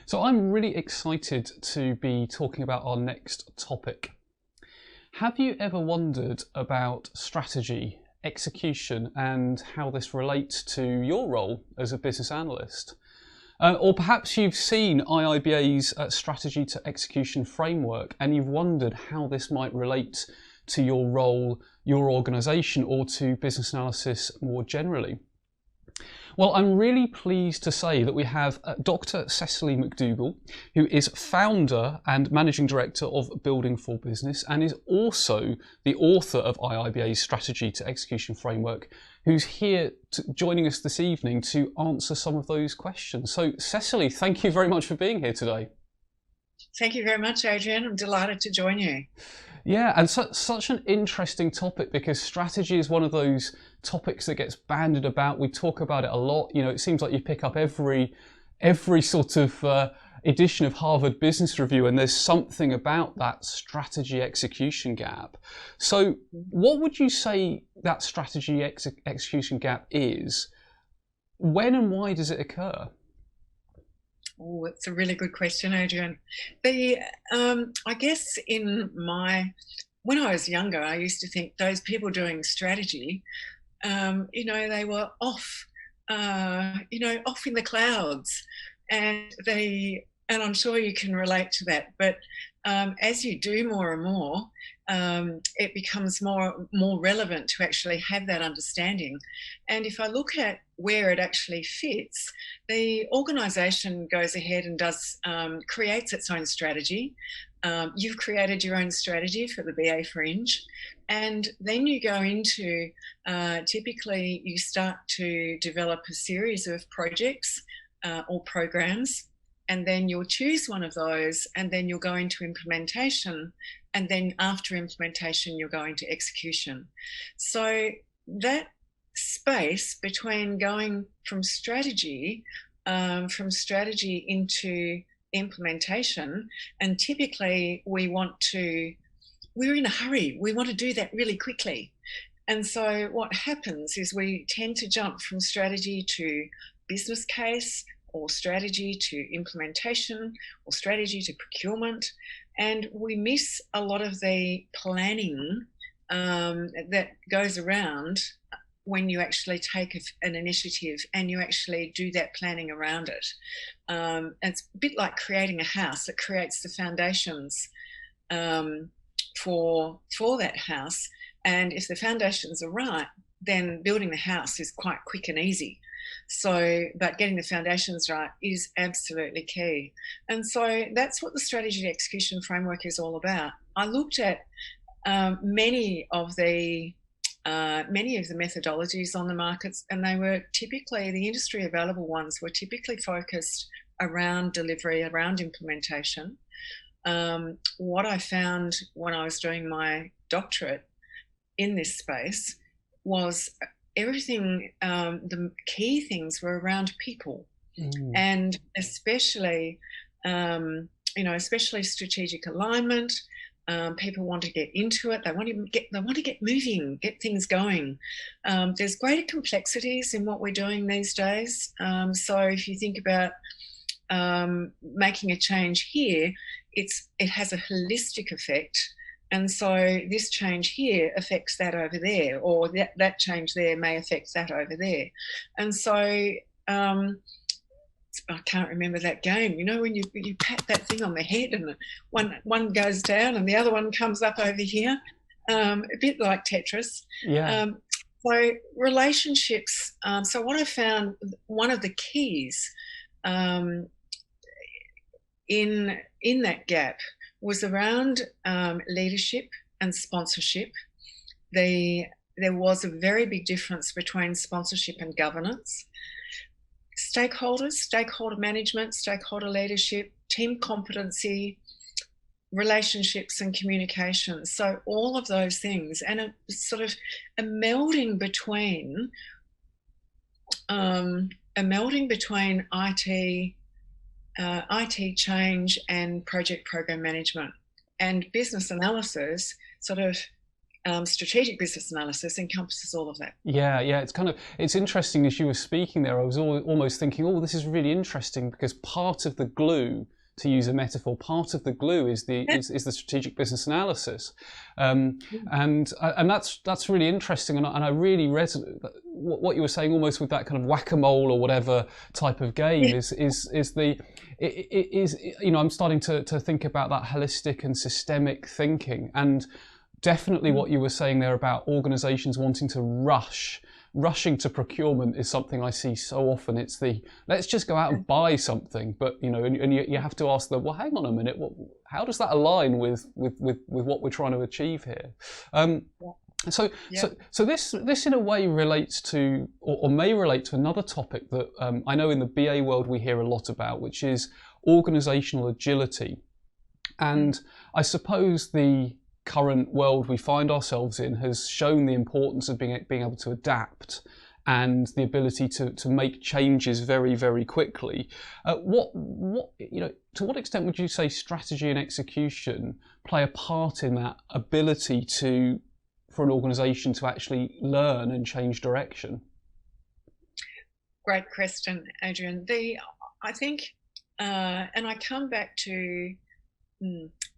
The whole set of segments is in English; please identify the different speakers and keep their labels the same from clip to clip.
Speaker 1: So I'm really excited to be talking about our next topic. Have you ever wondered about strategy, execution, and how this relates to your role as a business analyst? Or perhaps you've seen IIBA's strategy to execution framework and you've wondered how this might relate to your role, your organisation, or to business analysis more generally. Well, I'm really pleased to say that we have Dr. Cecily Macdougall, who is founder and managing director of Building for Business and is also the author of IIBA's Strategy to Execution Framework, who's here joining us this evening to answer some of those questions. So, Cecily, thank you very much for being here today.
Speaker 2: Thank you very much, Adrian. I'm delighted to join you.
Speaker 1: Yeah, and such an interesting topic because strategy is one of those topics that gets bandied about. We talk about it a lot. You know, it seems like you pick up every sort of edition of Harvard Business Review, and there's something about that strategy execution gap. So, what would you say that strategy execution gap is? When and why does it occur?
Speaker 2: Oh, it's a really good question, Adrian. I guess when I was younger, I used to think those people doing strategy, they were off, off in the clouds, and I'm sure you can relate to that. But as you do more and more, it becomes more relevant to actually have that understanding. And if I look at where it actually fits, the organisation goes ahead and creates its own strategy. You've created your own strategy for the BA Fringe, and then you go into typically you start to develop a series of projects or programs. And then you'll choose one of those, and then you'll go into implementation, and then after implementation you'll go into execution. So that space between going from strategy into implementation, and typically we're in a hurry, we want to do that really quickly. And so what happens is we tend to jump from strategy to business case, or strategy to implementation, or strategy to procurement. And we miss a lot of the planning that goes around when you actually take an initiative and you actually do that planning around it. It's a bit like creating a house. It creates the foundations for that house. And if the foundations are right, then building the house is quite quick and easy. But getting the foundations right is absolutely key. And so that's what the strategy execution framework is all about. I looked at many of the methodologies on the markets, and they were typically, the industry available ones were typically focused around delivery, around implementation. What I found when I was doing my doctorate in this space was everything, the key things were around people, and especially strategic alignment. People want to get into it. They want to get moving, get things going. There's greater complexities in what we're doing these days. So if you think about making a change here, it has a holistic effect. And so this change here affects that over there, or that change there may affect that over there. And so I can't remember that game, when you pat that thing on the head and one goes down and the other one comes up over here, a bit like Tetris.
Speaker 1: Yeah.
Speaker 2: So relationships. So what I found, one of the keys in that gap was around leadership and sponsorship. There was a very big difference between sponsorship and governance. Stakeholder management, stakeholder leadership, team competency, relationships and communication. So all of those things, and a sort of a melding between IT change and project program management, and business analysis sort of strategic business analysis encompasses all of that.
Speaker 1: Yeah, it's interesting as you were speaking there. I was almost thinking, oh, this is really interesting because part of the glue, to use a metaphor, part of the glue is the strategic business analysis, and that's really interesting. And I really resonate what you were saying, almost with that kind of whack-a-mole or whatever type of game. I'm starting to think about that holistic and systemic thinking, and definitely what you were saying there about organisations wanting to rushing to procurement is something I see so often. It's let's just go out and buy something, but and you have to ask them, well, hang on a minute, how does that align with what we're trying to achieve here? So this in a way relates to, or may relate to another topic that I know in the BA world we hear a lot about, which is organisational agility. And I suppose the current world we find ourselves in has shown the importance of being able to adapt and the ability to make changes very, very quickly. To what extent would you say strategy and execution play a part in that ability for an organisation to actually learn and change direction?
Speaker 2: Great question, Adrian. I think, and I come back to,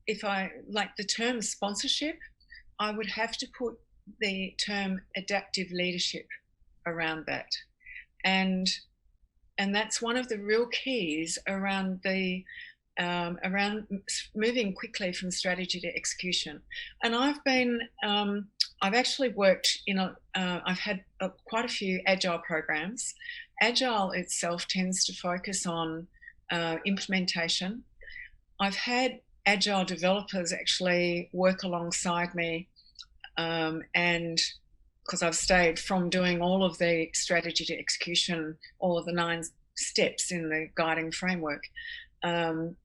Speaker 2: if I like the term sponsorship, I would have to put the term adaptive leadership around that, and that's one of the real keys around around moving quickly from strategy to execution. And I've actually worked I've had quite a few agile programs. Agile itself tends to focus on implementation. I've had agile developers actually work alongside me, and because I've stayed from doing all of the strategy to execution, all of the 9 steps in the guiding framework, and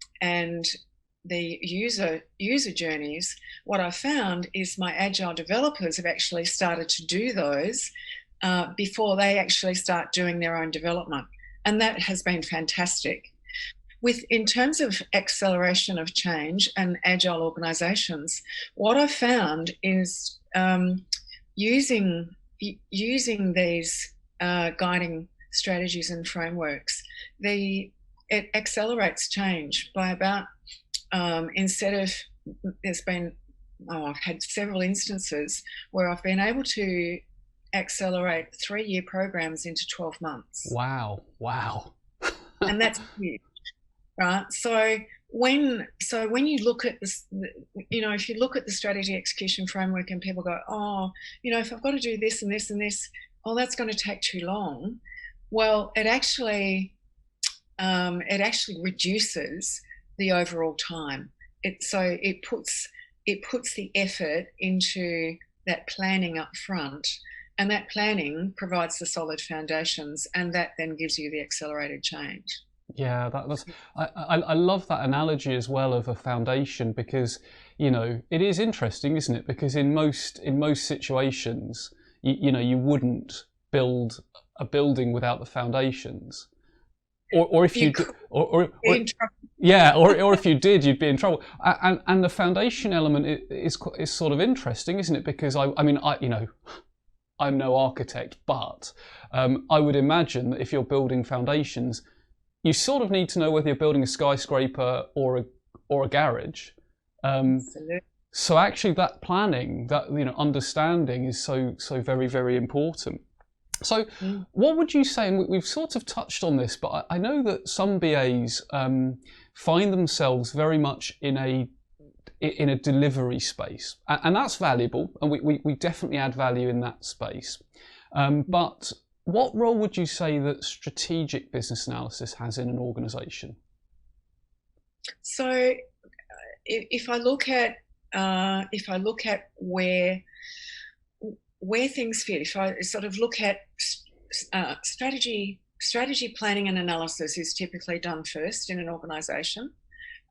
Speaker 2: the user journeys. What I found is my agile developers have actually started to do those before they actually start doing their own development, and that has been fantastic. In terms of acceleration of change and agile organisations, what I've found is using these guiding strategies and frameworks, it accelerates change by about, I've had several instances where I've been able to accelerate 3-year programs into 12 months.
Speaker 1: Wow.
Speaker 2: And that's huge. Right. So when you look at this, if you look at the strategy execution framework and people go, oh, if I've got to do this and this and this, oh, that's going to take too long. Well, it actually reduces the overall time. It puts the effort into that planning up front, and that planning provides the solid foundations, and that then gives you the accelerated change.
Speaker 1: Yeah, I love that analogy as well of a foundation, because it is interesting, isn't it? Because in most situations, you wouldn't build a building without the foundations, or if you or if you did, you'd be in trouble. And the foundation element is sort of interesting, isn't it? Because I'm no architect, but I would imagine that if you're building foundations, you sort of need to know whether you're building a skyscraper or a garage. So actually, that planning, that understanding, is so very, very important. So, what would you say? And we've sort of touched on this, but I know that some BAs find themselves very much in a delivery space, and that's valuable, and we definitely add value in that space. But what role would you say that strategic business analysis has in an organisation?
Speaker 2: So, if I look at where things fit, if I sort of look at strategy planning and analysis is typically done first in an organisation,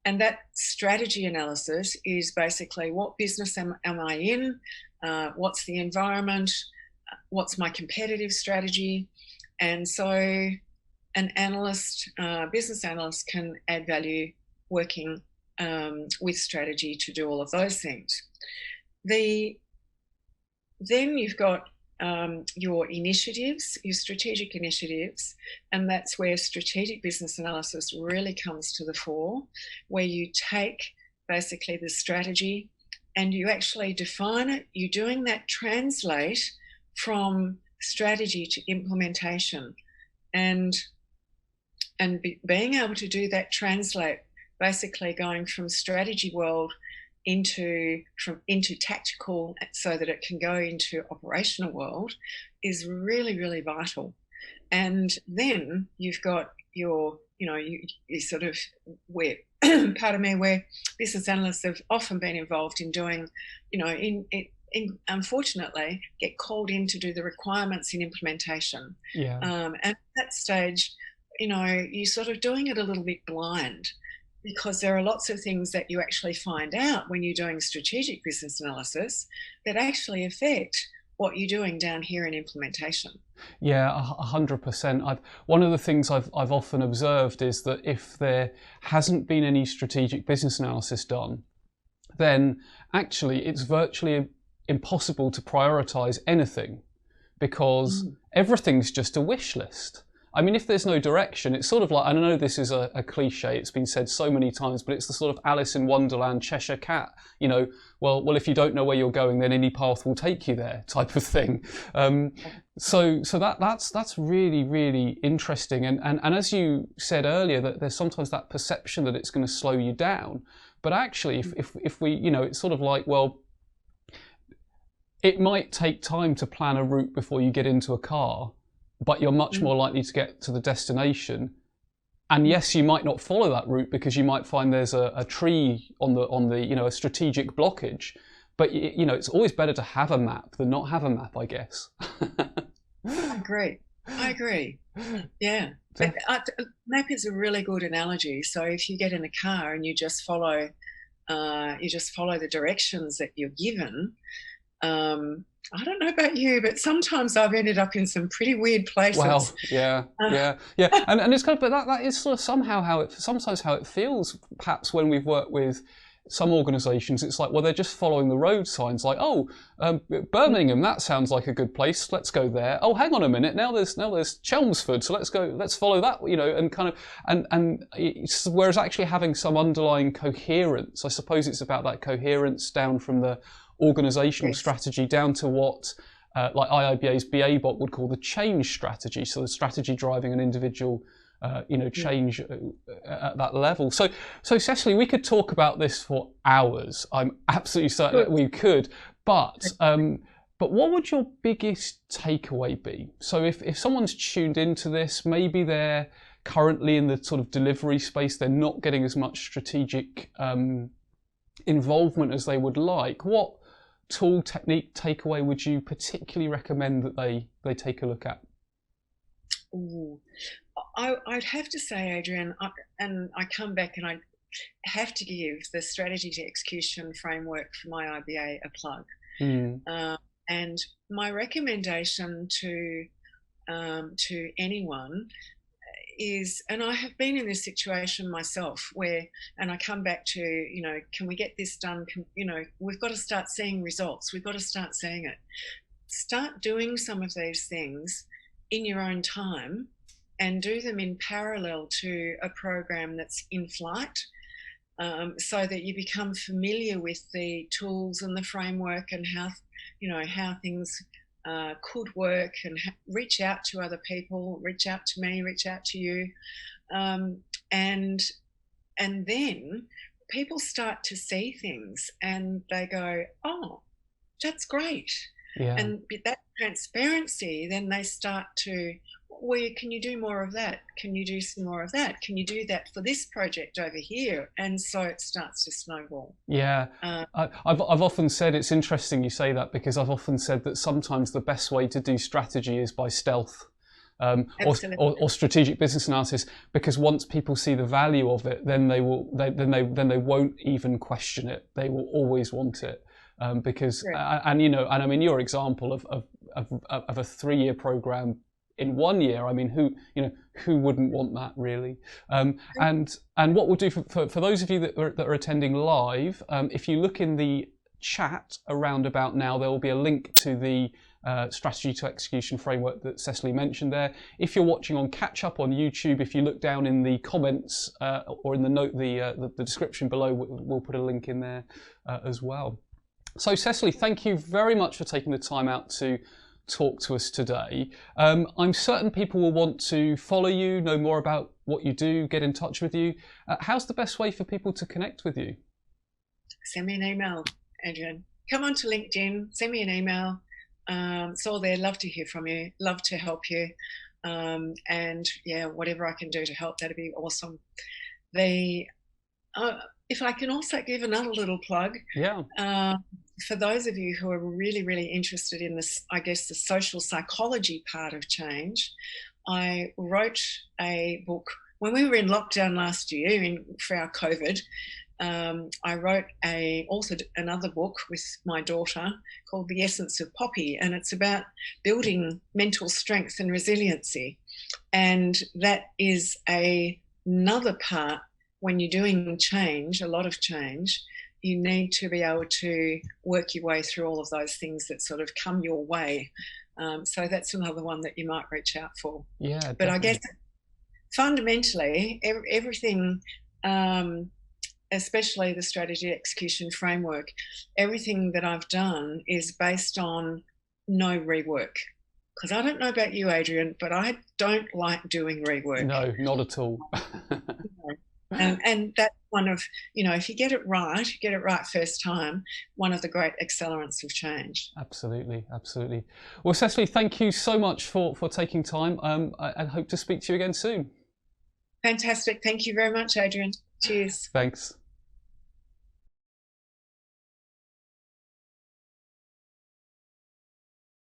Speaker 2: and that strategy analysis is basically what business am I in, what's the environment, what's my competitive strategy. And so an analyst, business analyst, can add value working with strategy to do all of those things. The then you've got your initiatives, your strategic initiatives, and that's where strategic business analysis really comes to the fore, where you take basically the strategy and you actually define it. You're doing that translate from strategy to implementation, and being able to do that translate, basically going from strategy world into tactical, so that it can go into operational world, is really, really vital. And then you've got your, you sort of, where pardon me, where business analysts have often been involved in doing, unfortunately get called in to do the requirements in implementation.
Speaker 1: Yeah.
Speaker 2: And at that stage, you're sort of doing it a little bit blind, because there are lots of things that you actually find out when you're doing strategic business analysis that actually affect what you're doing down here in implementation.
Speaker 1: Yeah, 100%. One of the things I've often observed is that if there hasn't been any strategic business analysis done, then actually it's virtually impossible to prioritize anything, because everything's just a wish list. I mean, if there's no direction, it's sort of like, I know this is a cliche, it's been said so many times, but it's the sort of Alice in Wonderland Cheshire Cat, well, if you don't know where you're going, then any path will take you there type of thing. So that's really, really interesting. And as you said earlier, that there's sometimes that perception that it's going to slow you down. But actually, if we, it's sort of like, well, it might take time to plan a route before you get into a car, but you're much more likely to get to the destination. And yes, you might not follow that route because you might find there's a tree on the a strategic blockage. But it's always better to have a map than not have a map, I guess.
Speaker 2: I agree. Yeah. But map is a really good analogy. So if you get in a car and you just follow the directions that you're given, I don't know about you, but sometimes I've ended up in some pretty weird places.
Speaker 1: Well, yeah. And it's kind of, but that is sort of somehow sometimes how it feels, perhaps, when we've worked with some organisations. It's like, well, they're just following the road signs, like, Birmingham, that sounds like a good place, let's go there. Oh, hang on a minute, now there's Chelmsford, so let's follow that, and kind of, and whereas actually having some underlying coherence, I suppose it's about that coherence down from the organisational strategy down to what like IIBA's BA-bot would call the change strategy, so the strategy driving an individual change at that level. So Cecily, we could talk about this for hours. I'm absolutely certain that we could, but what would your biggest takeaway be? So if someone's tuned into this, maybe they're currently in the sort of delivery space, they're not getting as much strategic involvement as they would like, what tool, technique, takeaway would you particularly recommend that they take a look at?
Speaker 2: Ooh. I'd have to say, Adrian, and I come back and I have to give the strategy to execution framework for my IBA a plug. And my recommendation to anyone is, and I have been in this situation myself where, and I come back to, can we get this done? We've got to start seeing results. We've got to start seeing it. Start doing some of these things in your own time and do them in parallel to a program that's in flight, so that you become familiar with the tools and the framework and how things could work, and reach out to other people, reach out to me, reach out to you, and then people start to see things and they go, oh, that's great.
Speaker 1: Yeah.
Speaker 2: And that transparency, then they start to, well, can you do more of that? Can you do some more of that? Can you do that for this project over here? And so it starts to snowball.
Speaker 1: Yeah, I've often said, it's interesting you say that, because I've often said that sometimes the best way to do strategy is by stealth, or strategic business analysis, because once people see the value of it, then they won't even question it. They will always want it, because and I mean, your example of a 3-year program in 1 year, I mean, who wouldn't want that, really? And what we'll do for those of you that are attending live, if you look in the chat around about now, there will be a link to the strategy to execution framework that Cecily mentioned there. If you're watching on catch up on YouTube, if you look down in the comments or in the note, the description below, we'll put a link in there as well. So Cecily, thank you very much for taking the time out to talk to us today. I'm certain people will want to follow you, know more about what you do, get in touch with you. How's the best way for people to connect with you?
Speaker 2: Send me an email, Adrian. Come on to LinkedIn, send me an email. It's all there. Love to hear from you. Love to help you. And yeah, whatever I can do to help, that'd be awesome. If I can also give another little plug.
Speaker 1: Yeah.
Speaker 2: For those of you who are really, really interested in this, I guess, the social psychology part of change, I wrote a book when we were in lockdown last year for our COVID. I wrote authored another book with my daughter called The Essence of Poppy, and it's about building mental strength and resiliency. And that is another part when you're doing change, a lot of change. You need to be able to work your way through all of those things that sort of come your way. So that's another one that you might reach out for.
Speaker 1: Yeah,
Speaker 2: but
Speaker 1: definitely.
Speaker 2: I guess fundamentally everything, especially the strategy execution framework, everything that I've done is based on no rework. Because I don't know about you, Adrian, but I don't like doing rework.
Speaker 1: No, not at all.
Speaker 2: And that's one of, if you get it right first time, one of the great accelerants of change.
Speaker 1: Absolutely, absolutely. Well, Cecily, thank you so much for taking time. I hope to speak to you again soon.
Speaker 2: Fantastic. Thank you very much, Adrian. Cheers.
Speaker 1: Thanks.